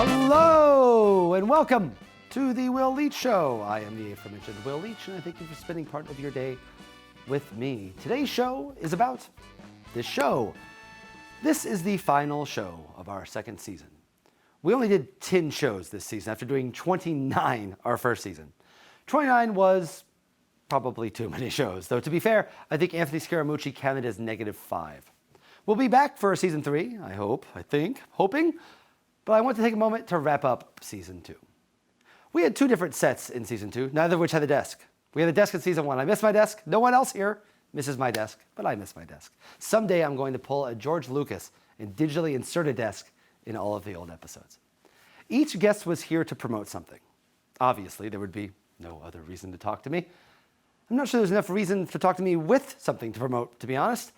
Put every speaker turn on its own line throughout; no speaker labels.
Hello and welcome to the Will Leitch Show. I am the aforementioned Will Leitch, and I thank you for spending part of your day with me. Today's show is about this show. This is the final show of our second season. We only did 10 shows this season after doing 29 our first season. 29 was probably too many shows, though to be fair, I think Anthony Scaramucci counted as -5. We'll be back for season 3, hoping, but I want to take a moment to wrap up season 2. We had 2 different sets in season 2, neither of which had a desk. We had a desk in season 1. I miss my desk. No one else here misses my desk, but I miss my desk. Someday I'm going to pull a George Lucas and digitally insert a desk in all of the old episodes. Each guest was here to promote something. Obviously, there would be no other reason to talk to me. I'm not sure there's enough reason to talk to me with something to promote, to be honest.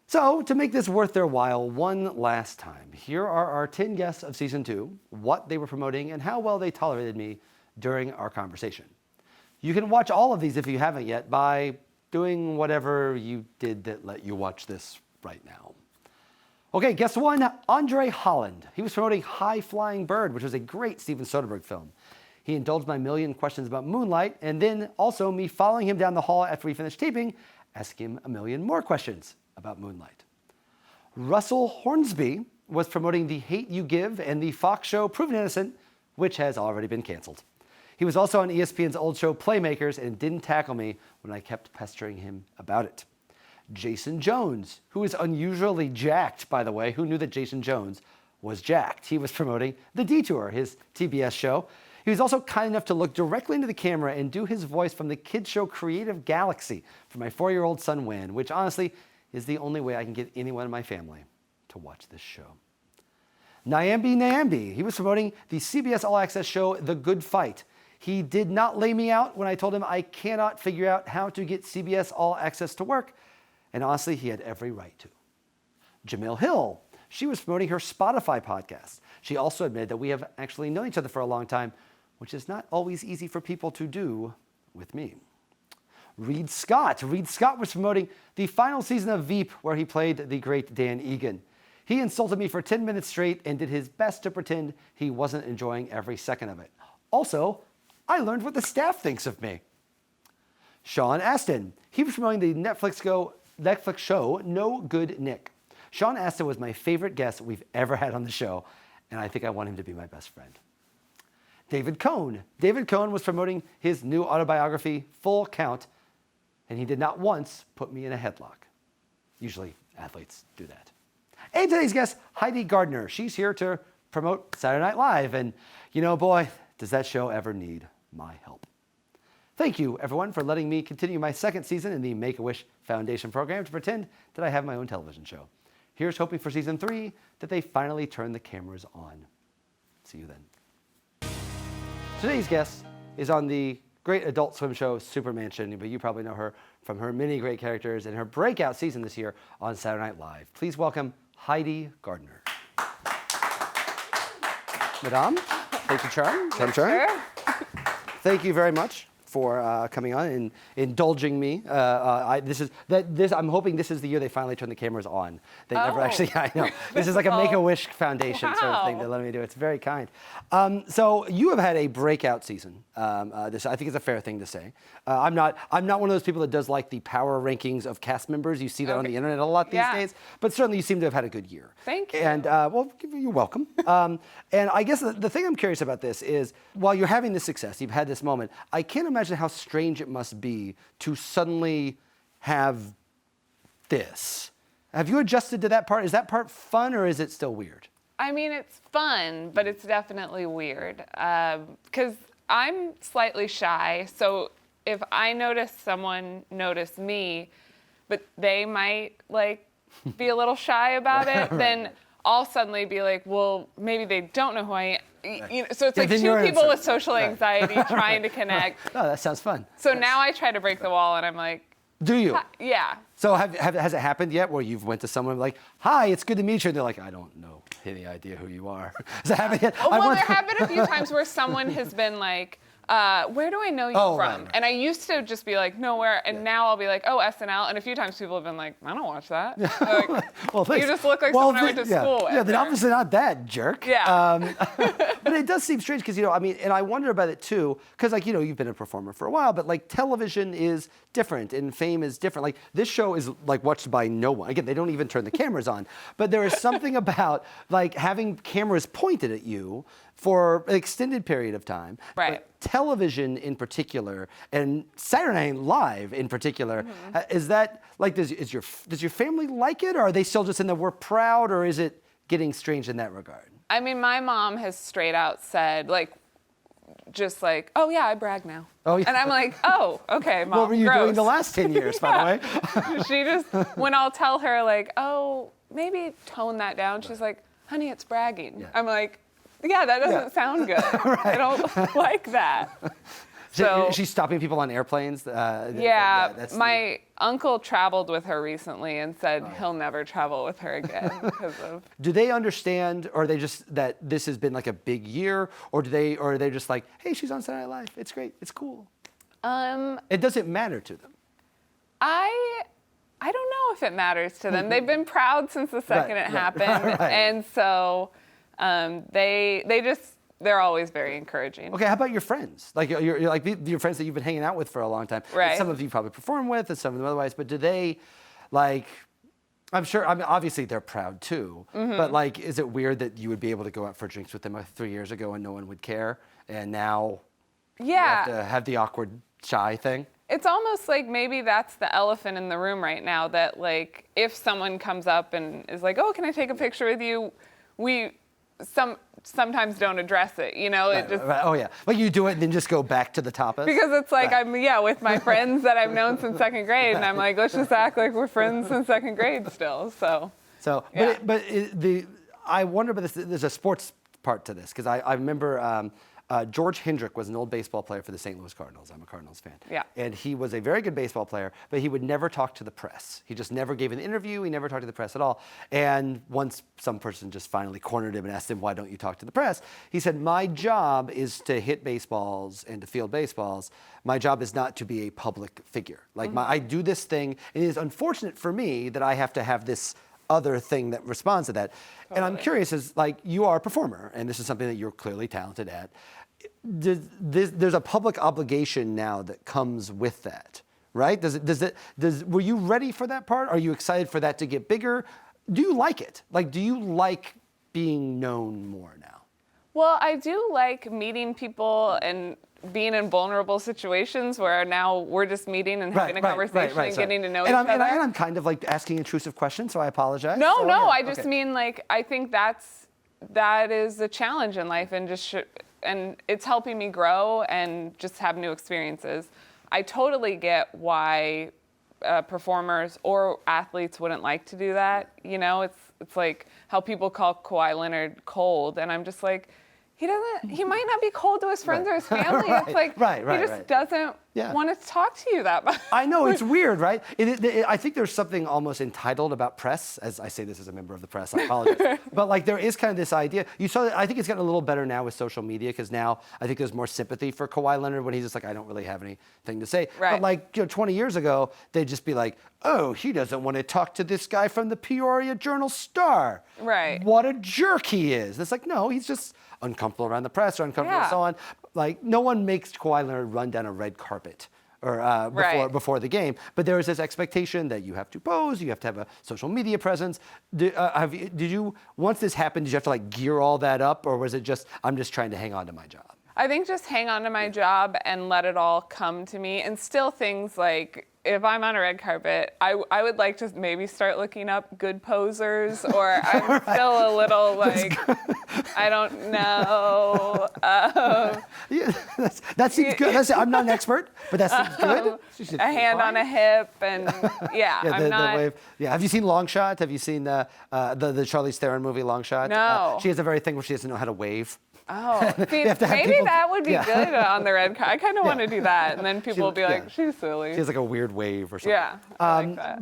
So, to make this worth their while one last time, here are our 10 guests of season 2, what they were promoting, and how well they tolerated me during our conversation. You can watch all of these if you haven't yet by doing whatever you did that let you watch this right now. Okay, guest 1, Andre Holland. He was promoting High Flying Bird, which was a great Steven Soderbergh film. He indulged my million questions about Moonlight, and then also me following him down the hall after we finished taping, asking him a million more questions about Moonlight. Russell Hornsby was promoting The Hate U Give and the Fox show Proven Innocent, which has already been canceled. He was also on ESPN's old show Playmakers and didn't tackle me when I kept pestering him about it. Jason Jones, who is unusually jacked, by the way. Who knew that Jason Jones was jacked? He was promoting The Detour, his TBS show. He was also kind enough to look directly into the camera and do his voice from the kids show Creative Galaxy for my 4-year-old son, Win, which honestly is the only way I can get anyone in my family to watch this show. Nyambi, he was promoting the CBS All Access show The Good Fight. He did not lay me out when I told him I cannot figure out how to get CBS All Access to work, and honestly, he had every right to. Jamil Hill, she was promoting her Spotify podcast. She also admitted that we have actually known each other for a long time, which is not always easy for people to do with me. Reed Scott was promoting the final season of Veep, where he played the great Dan Egan. He insulted me for 10 minutes straight and did his best to pretend he wasn't enjoying every second of it. Also, I learned what the staff thinks of me. Sean Astin, he was promoting the Netflix show No Good Nick. Sean Astin was my favorite guest we've ever had on the show, and I think I want him to be my best friend. David Cohn was promoting his new autobiography, Full Count, and he did not once put me in a headlock. Usually athletes do that. And today's guest, Heidi Gardner. She's here to promote Saturday Night Live, and boy, does that show ever need my help. Thank you, everyone, for letting me continue my second season in the Make-A-Wish Foundation program to pretend that I have my own television show. Here's hoping for season 3 that they finally turn the cameras on. See you then. Today's guest is on the great Adult Swim show Super Mansion, but you probably know her from her many great characters and her breakout season this year on Saturday Night Live. Please welcome Heidi Gardner. Madame, thank you, Charlie.
Sure.
Thank you very much for coming on and indulging me. I'm hoping this is the year they finally turn the cameras on. They never actually, I know. This is like a Make-A-Wish Foundation sort of thing they let me do. It's very kind. So you have had a breakout season. This, I think, is a fair thing to say. I'm not one of those people that does like the power rankings of cast members. You see that on the internet a lot these days. But certainly you seem to have had a good year.
Thank you.
And well, you're welcome. And I guess the thing I'm curious about this is, while you're having this success, you've had this moment, I can't imagine how strange it must be to suddenly have this. Have you adjusted to that part? Is that part fun, or is it still weird?
I mean, it's fun, but it's definitely weird. Because I'm slightly shy, so if I notice someone notice me, but they might be a little shy about it, then I'll suddenly be like, well, maybe they don't know who I am. So it's like two people with social anxiety trying to connect.
Oh, that sounds fun.
So now I try to break the wall, and I'm like,
do you?
Yeah.
So has it happened yet where you've went to someone like, hi, it's good to meet you, and they're like, I don't know any idea who you are. Has that happened yet?
Well, there have been a few times where someone has been like, Where do I know you
Oh,
from?
right.
And I used to just be like, nowhere. And now I'll be like, oh, SNL. And a few times people have been like, I don't watch that. Like,
Well,
you just look like someone I went to
yeah.
school with.
Yeah, they're obviously not that jerk.
Yeah.
But it does seem strange because, I mean, and I wonder about it too, because like, you've been a performer for a while, but like television is different and fame is different. Like this show is like watched by no one. Again, they don't even turn the cameras on, but there is something about like having cameras pointed at you for an extended period of time.
Right.
But television in particular, and Saturday Night Live in particular, is that like, does your family like it, or are they still just in the we're proud, or is it getting strange in that regard?
I mean, my mom has straight out said, like, just like, oh yeah, I brag now.
Oh, yeah.
And I'm like, oh, okay, Mom.
What were you
gross.
doing the last 10 years, by the way?
She just, when I'll tell her like, oh, maybe tone that down, she's like, honey, it's bragging.
Yeah.
I'm like, yeah, that doesn't sound good. I don't like that. So
she's stopping people on airplanes.
that's my uncle traveled with her recently and said he'll never travel with her again because of.
Do they understand, or are they just that this has been like a big year, or are they just like, hey, she's on Saturday Night Live. It's great. It's cool. It doesn't matter to them.
I don't know if it matters to them. They've been proud since the second it happened, and so they're always very encouraging.
Okay, how about your friends? Like you're like your friends that you've been hanging out with for a long time.
Right.
Some of you probably perform with, and some of them otherwise. But do they, like? I'm sure. I mean, obviously they're proud too. But like, is it weird that you would be able to go out for drinks with them 3 years ago and no one would care, and now you have to have the awkward, shy thing?
It's almost like maybe that's the elephant in the room right now, that like if someone comes up and is like, oh, can I take a picture with you? We sometimes don't address it, it just.
Right. Oh yeah, like you do it and then just go back to the tapas.
Because it's like I'm with my friends that I've known since second grade, and I'm like, let's just act like we're friends since second grade still. So.
Yeah. I wonder about this. There's a sports part to this because I remember. George Hendrick was an old baseball player for the St. Louis Cardinals. I'm a Cardinals fan.
Yeah.
And he was a very good baseball player, but he would never talk to the press. He just never gave an interview. He never talked to the press at all. And once some person just finally cornered him and asked him, why don't you talk to the press? He said, my job is to hit baseballs and to field baseballs. My job is not to be a public figure. Like I do this thing. It is unfortunate for me that I have to have this other thing that responds to that. Totally. And I'm curious, as like you are a performer, and this is something that you're clearly talented at. There's a public obligation now that comes with that, right? Were you ready for that part? Are you excited for that to get bigger? Do you like it? Like, do you like being known more now?
Well, I do like meeting people and being in vulnerable situations where now we're just meeting and having a conversation and getting to know each other. And
I'm kind of like asking intrusive questions, so I apologize.
No, I just mean like I think that is a challenge in life, and and it's helping me grow and just have new experiences. I totally get why performers or athletes wouldn't like to do that. It's like how people call Kawhi Leonard cold, and I'm just like, he might not be cold to his friends or his family. It's like he just doesn't want to talk to you that much.
I know, it's weird, right? I think there's something almost entitled about press, as I say this as a member of the press, I apologize. But like there is kind of this idea. You saw that, I think it's gotten a little better now with social media, because now I think there's more sympathy for Kawhi Leonard when he's just like, I don't really have anything to say.
Right.
But like 20 years ago, they'd just be like, oh, he doesn't want to talk to this guy from the Peoria Journal-Star.
Right.
What a jerk he is. It's like, no, he's just uncomfortable around the press or uncomfortable and so on. Like, no one makes Kawhi Leonard run down a red carpet or before the game. But there is this expectation that you have to pose, you have to have a social media presence. Did you, once this happened, did you have to like gear all that up, or was it just, I'm just trying to hang on to my job?
I think just hang on to my job and let it all come to me. And still things like, if I'm on a red carpet, I would like to maybe start looking up good posers, or I'm still a little like, I don't know.
That seems good. I'm not an expert, but that seems good.
A hand on a hip, and I'm not.
The wave. Yeah, have you seen Long Shot? Have you seen the Charlize Theron movie Long Shot?
No.
She has a very thing where she doesn't know how to wave.
Oh, see, maybe that would be good on the red carpet. I kind of want to do that, and then people will be like, "She's silly."
She has like a weird wave or something.
Yeah, I like that.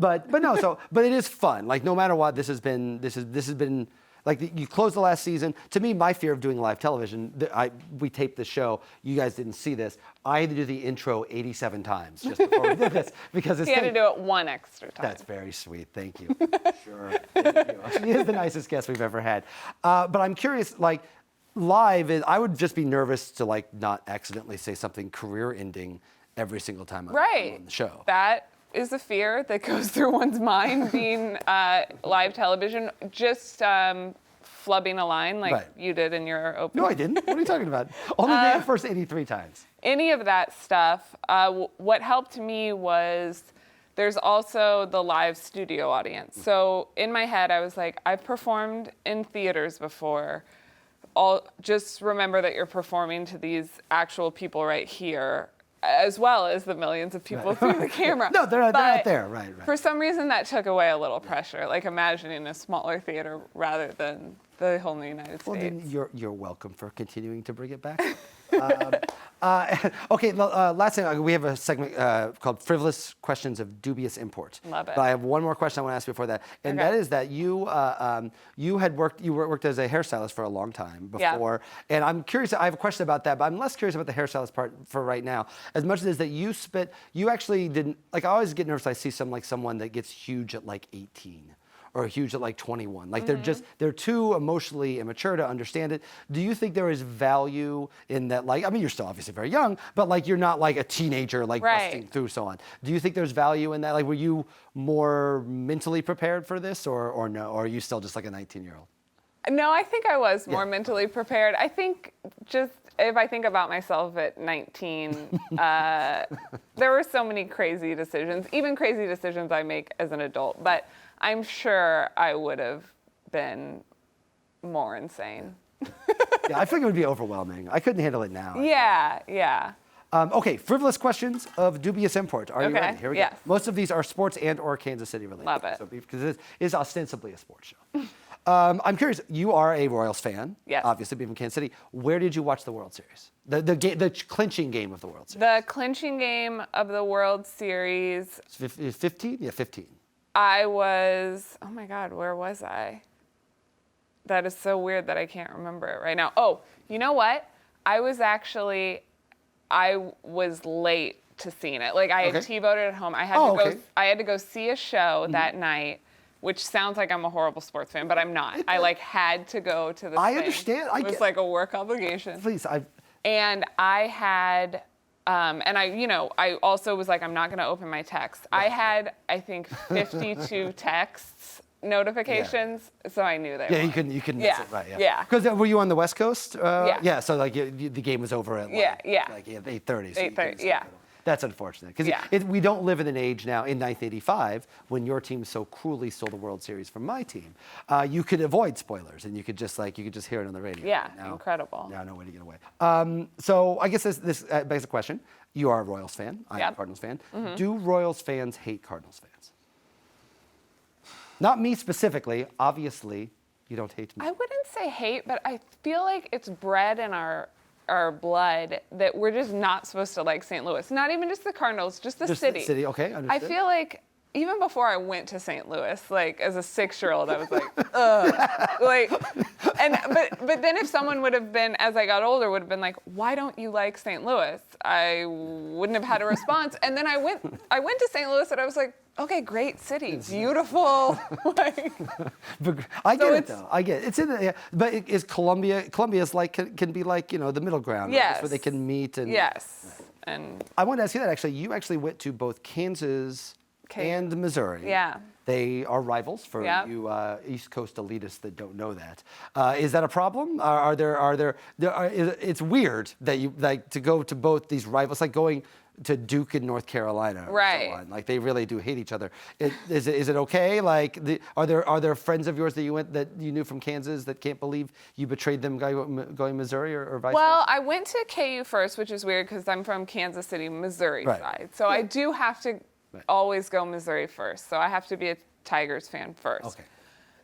But it is fun. Like no matter what, this has been you close the last season. To me, my fear of doing live television, we taped the show. You guys didn't see this. I had to do the intro 87 times just before we did this because
he had to do it one extra time.
That's very sweet. Thank you. Sure. Thank you. She is the nicest guest we've ever had. But I'm curious, like, live is, I would just be nervous to like not accidentally say something career-ending every single time I'm on the show.
That is a fear that goes through one's mind being live television. Just flubbing a line like you did in your opening.
No, I didn't. What are you talking about? Only the first 83 times.
Any of that stuff. What helped me was there's also the live studio audience. So in my head, I was like, I've performed in theaters before. Just remember that you're performing to these actual people right here, as well as the millions of people through the camera.
No, they're not there. Right.
For some reason, that took away a little pressure, like imagining a smaller theater rather than the whole New United States.
Well, then you're welcome for continuing to bring it back. Okay, last thing, we have a segment called Frivolous Questions of Dubious Import.
Love it.
But I have one more question I want to ask before that, and that is that you worked as a hairstylist for a long time before, and I'm curious. I have a question about that, but I'm less curious about the hairstylist part for right now, as much as it is that you actually didn't, like, I always get nervous. I see someone that gets huge at like 18. Or huge at like 21. Like they're too emotionally immature to understand it. Do you think there is value in that? Like, I mean, you're still obviously very young, but like you're not like a teenager, like busting through so on. Do you think there's value in that? Like, were you more mentally prepared for this or no? Or are you still just like a 19-year-old?
No, I think I was more mentally prepared. I think just if I think about myself at 19, there were so many crazy decisions, even crazy decisions I make as an adult. But I'm sure I would have been more insane.
Yeah, I think it would be overwhelming. I couldn't handle it now.
Yeah.
Okay, frivolous questions of dubious import. Are you ready? Here we go. Most of these are sports and or Kansas City related.
Love it.
So, because it is ostensibly a sports show. I'm curious, you are a Royals fan.
Yes.
Obviously, being from Kansas City. Where did you watch the World Series? The clinching game of the World Series.
The clinching game of the World Series.
15? Yeah, 15.
I was, oh my God, where was I? That is so weird that I can't remember it right now. Oh, you know what? I was late to seeing it. Like I had T-voted at home. I had to go see a show that night, which sounds like I'm a horrible sports fan, but I'm not. I like had to go to the
I understand.
It was like a work obligation.
Please,
And I had and I also was like, I'm not going to open my text. I had, I think, 52 texts notifications, so I knew they were.
Yeah, you couldn't miss it, right?
Yeah.
Because were you on the West Coast?
Yeah.
So like the game was over at like 8:30. So
8:30. Yeah.
That's unfortunate because we don't live in an age now in 1985 when your team so cruelly stole the World Series from my team. You could avoid spoilers and you could just hear it on the radio.
Yeah, incredible.
Now no way to get away. So I guess this begs the question. You are a Royals fan. I'm a Cardinals fan. Mm-hmm. Do Royals fans hate Cardinals fans? Not me specifically. Obviously, you don't hate me.
I wouldn't say hate, but I feel like it's bred in our blood that we're just not supposed to like St. Louis. Not even just the Cardinals, just the city.
The city, okay, understood.
I feel like even before I went to St. Louis, like as a 6-year-old, I was like, ugh. But then if someone would have been, as I got older, would have been like, why don't you like St. Louis? I wouldn't have had a response. And then I went to St. Louis and I was like, okay, great city, beautiful.
I get it though. I get it. It's in the, but is Columbia's like can be like the middle ground.
Yes.
Right? Where they can meet and.
Yes. And
I wanted to ask you that actually. You actually went to both Kansas and Missouri.
Yeah.
They are rivals for you East Coast elitists that don't know that. Is that a problem? It's weird that you like to go to both these rivals, like going to Duke in North Carolina,
right?
So on. Like they really do hate each other. Is it okay? Like, are there friends of yours that you knew from Kansas that can't believe you betrayed them going Missouri or vice versa?
Well, I went to KU first, which is weird because I'm from Kansas City, Missouri side. So I do have to always go Missouri first. So I have to be a Tigers fan first.
Okay.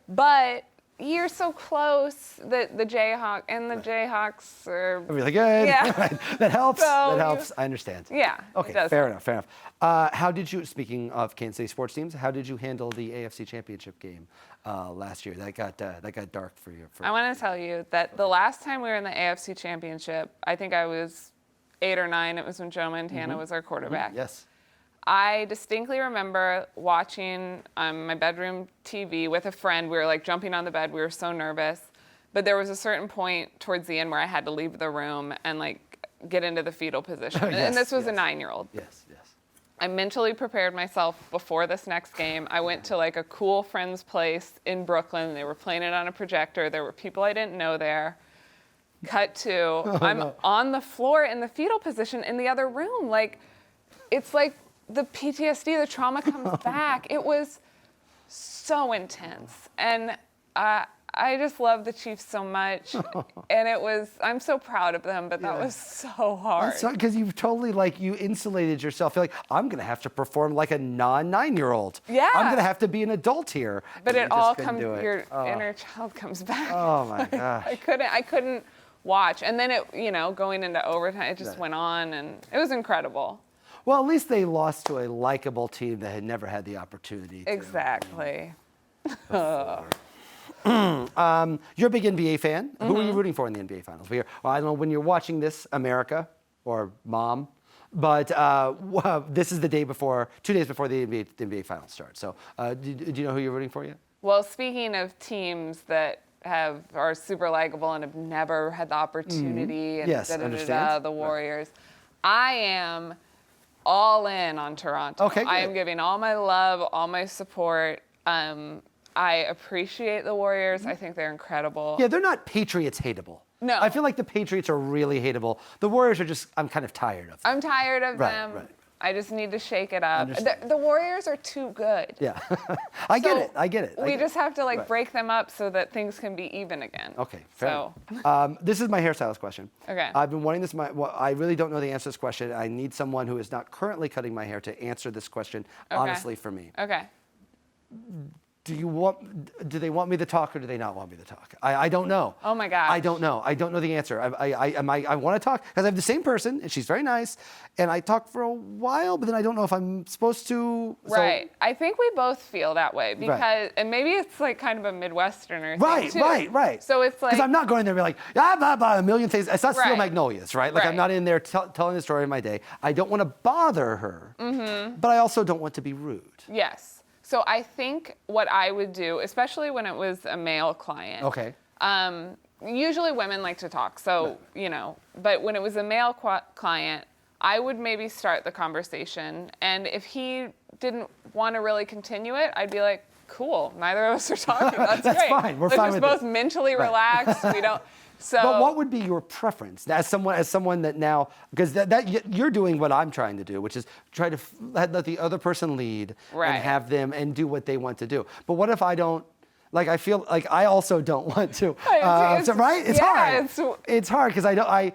But you're so close that the Jayhawks are
Really good.
Yeah.
That helps.
So
That helps. I understand.
Yeah.
Okay,
it does
fair
help.
enough. How did you, speaking of Kansas City sports teams, how did you handle the AFC Championship game last year? That got dark for you.
I want to tell you that the last time we were in the AFC Championship, I think I was 8 or 9. It was when Joe Montana was our quarterback.
Yes.
I distinctly remember watching on my bedroom TV with a friend. We were like jumping on the bed. We were so nervous. But there was a certain point towards the end where I had to leave the room and like get into the fetal position.
Yes,
and this was a
yes.
9-year-old.
Yes.
I mentally prepared myself before this next game. I went to like a cool friend's place in Brooklyn. They were playing it on a projector. There were people I didn't know there. Cut to, I'm on the floor in the fetal position in the other room. Like, it's like the PTSD, the trauma comes back. It was so intense. And I just love the Chiefs so much. And I'm so proud of them, but that was so hard.
Because you've totally, you insulated yourself. You're like, I'm going to have to perform like a non-9-year-old.
Yeah.
I'm going to have to be an adult here.
But
And
it
you just
all
couldn't
comes,
do it.
your inner child comes back.
Oh, my gosh.
I couldn't watch. And then going into overtime, it just went on, and it was incredible.
Well, at least they lost to a likable team that had never had the opportunity to.
Exactly.
You're a big NBA fan. Who are you rooting for in the NBA Finals? I don't know when you're watching this, America or Mom, but this is the day before, 2 days before the NBA Finals start. So do you know who you're rooting for yet?
Well, speaking of teams that are super likable and have never had the opportunity, and
Yes, understand.
the Warriors, I am all in on Toronto.
Okay,
I am
good.
giving all my love, all my support. I appreciate the Warriors. I think they're incredible.
Yeah, they're not Patriots hateable.
No.
I feel like the Patriots are really hateable. The Warriors are I'm kind of tired of them.
I'm tired of
Right,
them.
right.
I just need to shake it up.
Understand.
The Warriors are too good.
Yeah, I get it.
We just have to
Right.
break them up so that things can be even again.
Okay, fair enough. This is my hairstylist question.
Okay.
I've been wanting this. I really don't know the answer to this question. I need someone who is not currently cutting my hair to answer this question honestly for me.
Okay.
Do they want me to talk or do they not want me to talk? I don't know.
Oh my gosh.
I don't know. I don't know the answer. I want to talk because I have the same person and she's very nice and I talk for a while, but then I don't know if I'm supposed to.
Right. I think we both feel that way because, and maybe it's kind of a Midwesterner thing too.
Right.
So it's
because I'm not going there and be like, blah, blah, a million things. It's not Steel
Right.
Magnolias, right?
Right.
I'm not in there telling the story of my day. I don't want to bother her, but I also don't want to be rude.
Yes. So I think what I would do, especially when it was a male client.
Okay.
Usually women like to talk, so, but when it was a male client, I would maybe start the conversation. And if he didn't want to really continue it, I'd be like, cool, neither of us are talking. That's great.
Fine. We're fine with
both
it.
mentally relaxed. We don't. So.
But what would be your preference as someone that now, because that you're doing what I'm trying to do, which is try to let the other person lead
Right.
and have them and do what they want to do. But what if I don't? I feel like I also don't want to. Right? It's hard. It's hard because I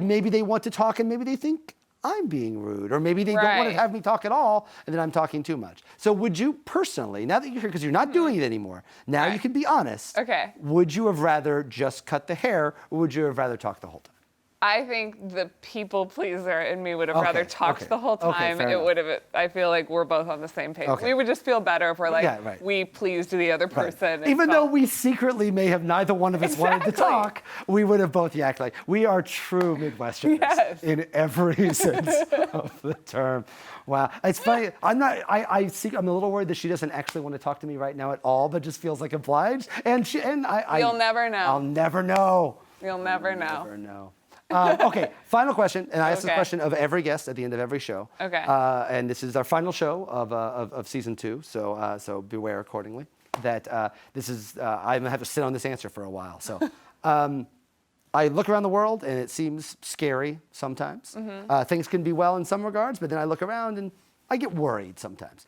maybe they want to talk and maybe they think I'm being rude, or maybe they don't want to have me talk at all, and then I'm talking too much. So would you personally, now that you're here, because you're not doing it anymore, now you can be honest.
Okay.
Would you have rather just cut the hair, or would you have rather talk the whole time?
I think the people pleaser in me would have rather talked the whole
Okay,
time.
fair
It
enough.
would have. I feel like we're both on the same page.
Okay.
We would just feel better if we're we pleased the other person.
Even though we secretly may have neither one of us wanted to talk, we would have both acted we are true Midwesterners in every sense of the term. Wow, it's funny. I'm a little worried that she doesn't actually want to talk to me right now at all, but just feels like obliged. And
You'll never know.
I'll never know.
You'll never know.
Never know. Okay, final question, and I ask this question of every guest at the end of every show.
Okay.
And this is our final show of season 2, so beware accordingly. That this is I'm gonna have to sit on this answer for a while. So, I look around the world and it seems scary sometimes. Things can be well in some regards, but then I look around and I get worried sometimes.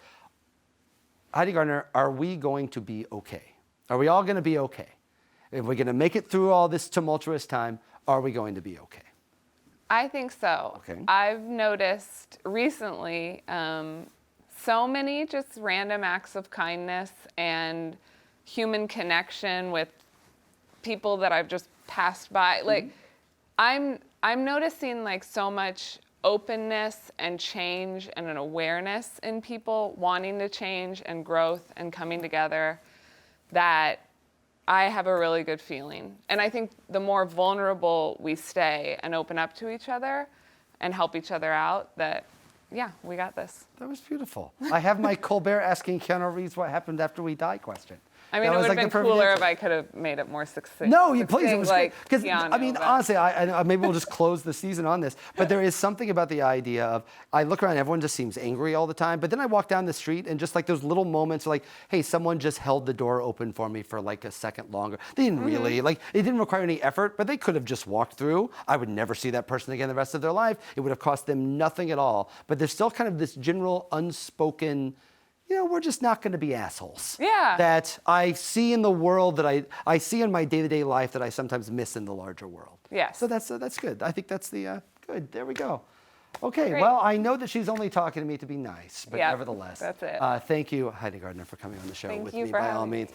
Heidi Gardner, are we going to be okay? Are we all going to be okay? If we're going to make it through all this tumultuous time, are we going to be okay?
I think so.
Okay.
I've noticed recently so many just random acts of kindness and human connection with people that I've just passed by. Like, I'm noticing like so much openness and change and an awareness in people wanting to change and growth and coming together that I have a really good feeling. And I think the more vulnerable we stay and open up to each other and help each other out, that, yeah, we got this.
That was beautiful. I have my Colbert asking Keanu Reeves what happened after we die question.
I mean,
That
it
was
would have
like
been
the perfect
cooler
answer.
if I could have made it more succinct.
No, you please. It was
like
because
Keanu,
I mean,
but-
honestly, I maybe we'll just close the season on this. But there is something about the idea of I look around, everyone just seems angry all the time. But then I walk down the street and just like those little moments, like, hey, someone just held the door open for me for like a second longer. They didn't really like it didn't require any effort, but they could have just walked through. I would never see that person again the rest of their life. It would have cost them nothing at all. But there's still kind of this general unspoken, you know, we're just not going to be assholes.
Yeah.
That I see in the world that I see in my day-to-day life that I sometimes miss in the larger world.
Yes.
So that's good. I think that's the good. There we go. Okay.
Great.
Well, I know that she's only talking to me to be nice, but
Yeah,
nevertheless,
that's it.
Thank you, Heidi Gardner, for coming on the show
Thank
with
you
me.
for
By all
having me.
means,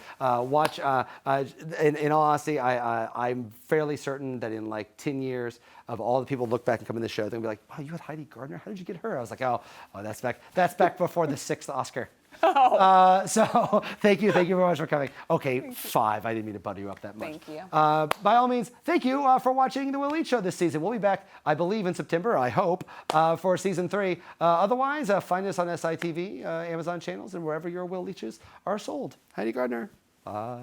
watch. In all honesty, I'm fairly certain that in like 10 years of all the people who look back and come in the show, they're gonna be like, "Wow, you had Heidi Gardner? How did you get her?" I was like, "Oh, that's back before the 6th Oscar." So thank you very much for coming. Okay, 5. I didn't mean to butter you up that much.
Thank you.
By all means, thank you for watching the Will Leitch Show this season. We'll be back, I believe, in September, I hope, for season 3. Otherwise, find us on SITV, Amazon channels, and wherever your Will Leitches are sold. Heidi Gardner, bye.